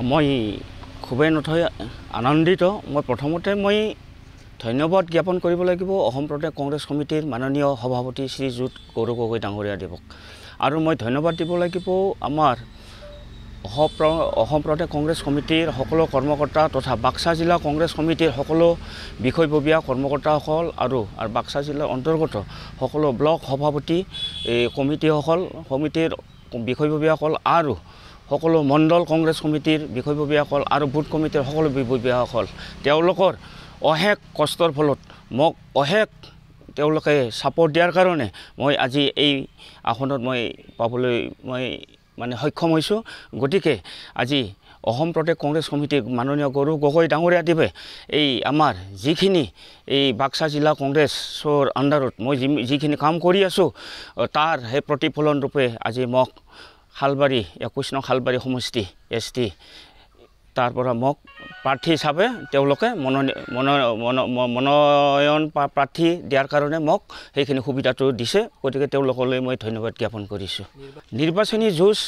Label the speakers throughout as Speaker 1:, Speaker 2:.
Speaker 1: মই খুবেই নথৈ আনন্দিত। মই প্ৰথমতে মই ধন্যবাদ জ্ঞাপন কৰিব লাগিব অসম প্ৰদেশ কংগ্ৰেছ কমিটিৰ মাননীয় সভাপতি শ্ৰীযুত গৌৰৱ গগৈ ডাঙৰীয়া দেৱক, আৰু মই ধন্যবাদ দিব লাগিব আমাৰ অসম প্ৰদেশ কংগ্ৰেছ কমিটিৰ সকলো কৰ্মকৰ্তা তথা বাক্সা জিলা কংগ্ৰেছ কমিটিৰ সকলো বিষয়ববীয়া কৰ্মকৰ্তাসকল আৰু বাক্সা জিলাৰ অন্তৰ্গত সকলো ব্লক সভাপতি কমিটিৰ বিষয়ববীয়াসকল আৰু সকলো মণ্ডল কংগ্ৰেছ কমিটিৰ বিষয়ববীয়াসকল আৰু বুথ কমিটিৰ সকলো বিষয়ববীয়াসকল, তেওঁলোকৰ অশেষ কষ্টৰ ফলত মোক অশেষ তেওঁলোকে ছাপোৰ্ট দিয়াৰ কাৰণে মই আজি এই আসনত মই পাবলৈ সক্ষম হৈছোঁ। গতিকে আজি অসম প্ৰদেশ কংগ্ৰেছ কমিটিৰ মাননীয় গৌৰৱ গগৈ ডাঙৰীয়া দেৱে এই আমাৰ যিখিনি এই বাক্সা জিলা কংগ্ৰেছৰ আণ্ডাৰত মই যিখিনি কাম কৰি আছোঁ তাৰ সেই প্ৰতিফলন ৰূপে আজি মোক শালবাৰী 21 নং শালবাৰী সমষ্টি ST তাৰ পৰা মোক প্ৰাৰ্থী হিচাপে তেওঁলোকে মনোনয়ন প্ৰাৰ্থী দিয়াৰ কাৰণে মোক সেইখিনি সুবিধাটো দিছে। গতিকে তেওঁলোকলৈ মই ধন্যবাদ জ্ঞাপন কৰিছোঁ। নিৰ্বাচনী যুঁজ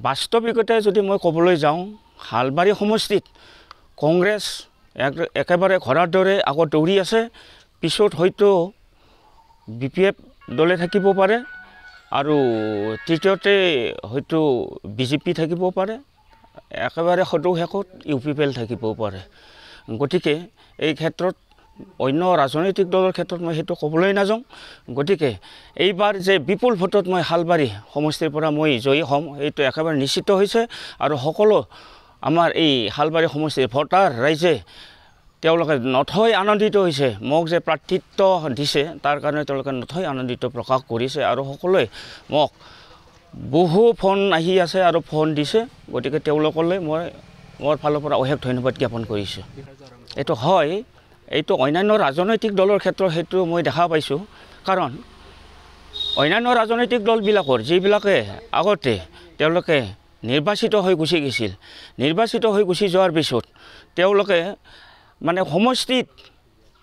Speaker 1: বাস্তৱিকতে যদি মই ক'বলৈ যাওঁ, শালবাৰী সমষ্টিত কংগ্ৰেছ একেবাৰে ঘৰৰ দৰে আগত দৌৰি আছে। পিছত হয়তো BPF দলে থাকিব পাৰে আৰু তৃতীয়তে হয়তো BJP থাকিব পাৰে, একেবাৰে সদৌ শেষত UPPL থাকিব পাৰে। গতিকে এই ক্ষেত্ৰত অন্য ৰাজনৈতিক দলৰ ক্ষেত্ৰত মই সেইটো ক'বলৈ নাযাওঁ। গতিকে এইবাৰ যে বিপুল ভোটত মই শালবাৰী সমষ্টিৰ পৰা মই জয়ী হ'ম এইটো একেবাৰে নিশ্চিত হৈছে, আৰু সকলো আমাৰ এই শালবাৰী সমষ্টিৰ ভোটাৰ ৰাইজে তেওঁলোকে নথৈ আনন্দিত হৈছে। মোক যে প্ৰাৰ্থিত্ব দিছে তাৰ কাৰণে তেওঁলোকে নথৈ আনন্দিত প্ৰকাশ কৰিছে, আৰু সকলোৱে মোক বহু ফোন আহি আছে আৰু ফোন দিছে। গতিকে তেওঁলোকলৈ মই মোৰ ফালৰ পৰা অশেষ ধন্যবাদ জ্ঞাপন কৰিছোঁ। এইটো হয়, এইটো অন্যান্য ৰাজনৈতিক দলৰ ক্ষেত্ৰত সেইটো মই দেখা পাইছোঁ, কাৰণ অন্যান্য ৰাজনৈতিক দলবিলাকৰ যিবিলাকে আগতে তেওঁলোকে নিৰ্বাচিত হৈ গুচি গৈছিল, নিৰ্বাচিত হৈ গুচি যোৱাৰ পিছত তেওঁলোকে সমষ্টিত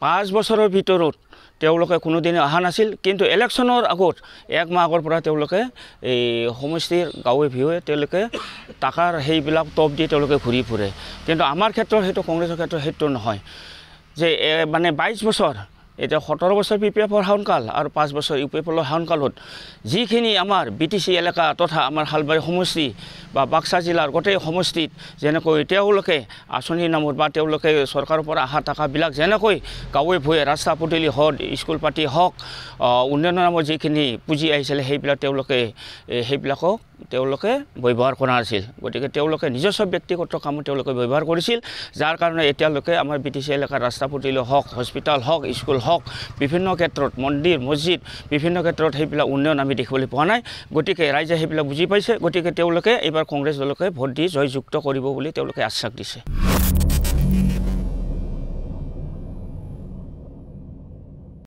Speaker 1: 5 বছৰৰ ভিতৰত তেওঁলোকে কোনোদিনে অহা নাছিল, কিন্তু ইলেকশ্যনৰ আগত 1 মাহ আগৰ পৰা তেওঁলোকে এই সমষ্টিৰ গাঁৱে ভূঞে তেওঁলোকে টাকাৰ সেইবিলাক টপ দি তেওঁলোকে ঘূৰি ফুৰে। কিন্তু আমাৰ ক্ষেত্ৰত সেইটো কংগ্ৰেছৰ ক্ষেত্ৰত সেইটো নহয়, যে 22 বছৰ এতিয়া 17 বছৰ BPFৰ শাসনকাল আৰু 5 বছৰ UPPLৰ শাসনকালত যিখিনি আমাৰ BTC এলেকা তথা আমাৰ শালবাৰী সমষ্টি বা বাক্সা জিলাৰ গোটেই সমষ্টিত যেনেকৈ তেওঁলোকে আঁচনিৰ নামত বা তেওঁলোকে চৰকাৰৰ পৰা অহা টকাবিলাক যেনেকৈ গাঁৱে ভূঞে ৰাস্তা পদূলি হওক, স্কুল পাতি হওক, উন্নয়নৰ নামত যিখিনি পুঁজি আহিছিলে সেইবিলাকক তেওঁলোকে ব্যৱহাৰ কৰা নাছিল। গতিকে তেওঁলোকে নিজস্ব ব্যক্তিগত কামত তেওঁলোকে ব্যৱহাৰ কৰিছিল, যাৰ কাৰণে এতিয়ালৈকে আমাৰ BTC এলেকাৰ ৰাস্তা পদূলি হওক, হস্পিটেল হওক, স্কুল হওক, বিভিন্ন ক্ষেত্ৰত মন্দিৰ মছজিদ বিভিন্ন ক্ষেত্ৰত সেইবিলাক উন্নয়ন আমি দেখিবলৈ পোৱা নাই। গতিকে ৰাইজে সেইবিলাক বুজি পাইছে। গতিকে তেওঁলোকে এইবাৰ কংগ্ৰেছ দলকে ভোট দি জয়যুক্ত কৰিব বুলি তেওঁলোকে আশ্বাস দিছে।